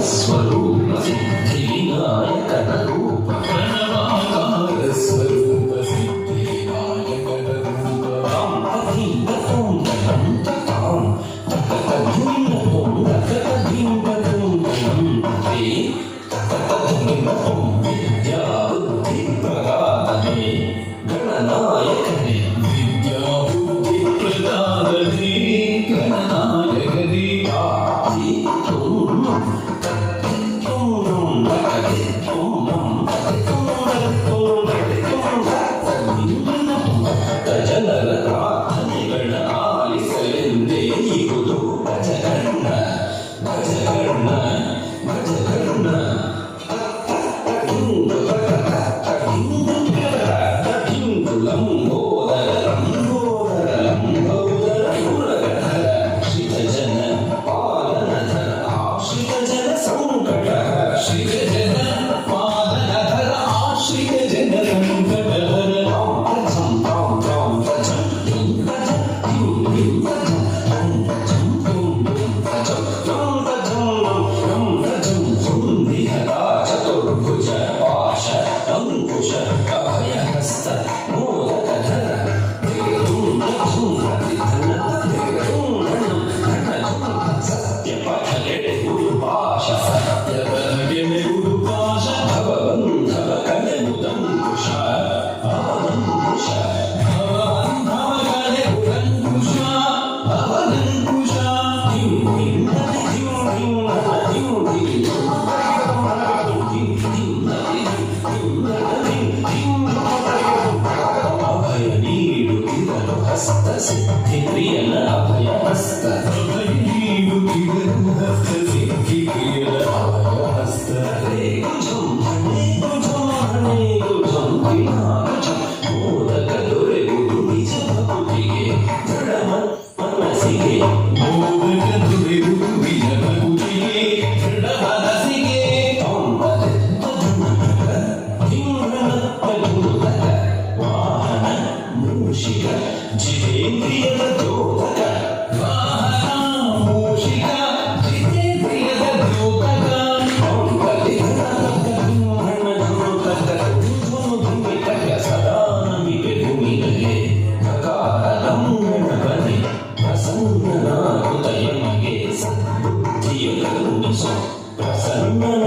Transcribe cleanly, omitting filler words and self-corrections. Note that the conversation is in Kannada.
ಸ್ವರೂಪ ಸಿದ್ಧಿವಿನಾಯಕನ ರೂಪ ಪ್ರಣವಾಕಾರ ಸ್ವರೂಪ ಸಿದ್ಧಿವಿನಾಯಕನ ರೂಪ ಧಿಂಗ ತುಂಗ ನಂತ ತಾಂ ತಕ ಧಿಂಗ ತುಂಗ ತಕ ಧಿಂಗ ತುಂಗ ನಂತೆ ತಕ ಧಿಂಗ ತುಂ ವಿದ್ಯಾ ಬುದ್ಧಿ ಪ್ರದಾತನೇ ಗಣನಾಯಕನೇ ವಿದ್ಯಾ ಬುದ್ಧಿ ಪ್ರದಾತನೇ ಗಣನಾಯಕನೇ ಜನರ ಪ್ರಾರ್ಥನೆಗಳ ಆಲಿಸಲೆಂದೇ ಇರುವುದು ಗಜಗಣ್ಣ ಗಜಗಣ್ಣ ಗಜಗಣ್ಣ ಲಂಬೋದರ ಲಂಬೋದರ ಲಂಬೋದರ ಪುರಗಢ ಶ್ರೀಜನ ಪಾಲನಧರ ಆಶ್ರಿತ ಜನ ಸಂಕಟ ಶ್ರೀಜನ ಪಾಲನಧರ ಆಶ್ರಿತ ಜನ ಸಂಕಟ ಚತುರ್ಭುಜ ಪಾಶ ಅಂಕುಶ ಅಭಯಹಸ್ತ ಮೋದಕಧರ ಸತ್ಯಪಥಗೆಡೆ ಗುರುಪಾಶ ಸತ್ಯಪಥಗೆಡೆ ಗುರುಪಾಶ ಭವಬಂಧವ ಕಲೆಮುದಂಕುಶ ಅವನಂಕುಶ ಭವಬಂಧವ ಕಲೆಮುದಂಕುಶ ಅವನಂಕುಶ ಅಭಯ ನೀಡುತ್ತಿರಲು ಹಸ್ತ ಸಿದ್ಧಿ ಪ್ರಿಯನ ಅಭಯ ಹಸ್ತ ಅಭಯ ನೀಡುತ್ತಿರಲು ಹಸ್ತ ಸಿದ್ಧಿ ಪ್ರಿಯನ ಅಭಯ ಹಸ್ತ ಹರೇ ಗುಜಂ ಹಣೆ ಗುಜಂ ಹಣೆ ಗುಜಂ ಗುಜಂ ಮೋದಕ ದೊರೆಯುವುದು ನಿಜ ಭಕ್ತಿಗೆ ದೃಢ ಮನಸ್ಸಿಗೆ ಮೋದಕ ದೊರೆಯುವುದು ನಿಜ ಭಕ್ತಿಗೆ ದೃಢ ಮನಸ್ಸಿಗೆ ವಾಹನ ಮೂಷಿಕ ಜಿತೇಂದ್ರಿಯದ ದ್ಯೋತಕ ವಾಹನ ಮೂಷಿಕ ಜಿತೇಂದ್ರಿಯದ ದ್ಯೋತಕ ಸದಾ ನಮಿಗೆ ಭೂಮಿಗೆ ಪ್ರಕಾರ ಲಂಘನ ಬನೆ ಪ್ರಸನ್ನನಾಗುತ್ತ ಯಮಗೆ ಸದ್ಬುದ್ಧಿಯ ಕರುಣಿಸು ಪ್ರಸನ್ನನ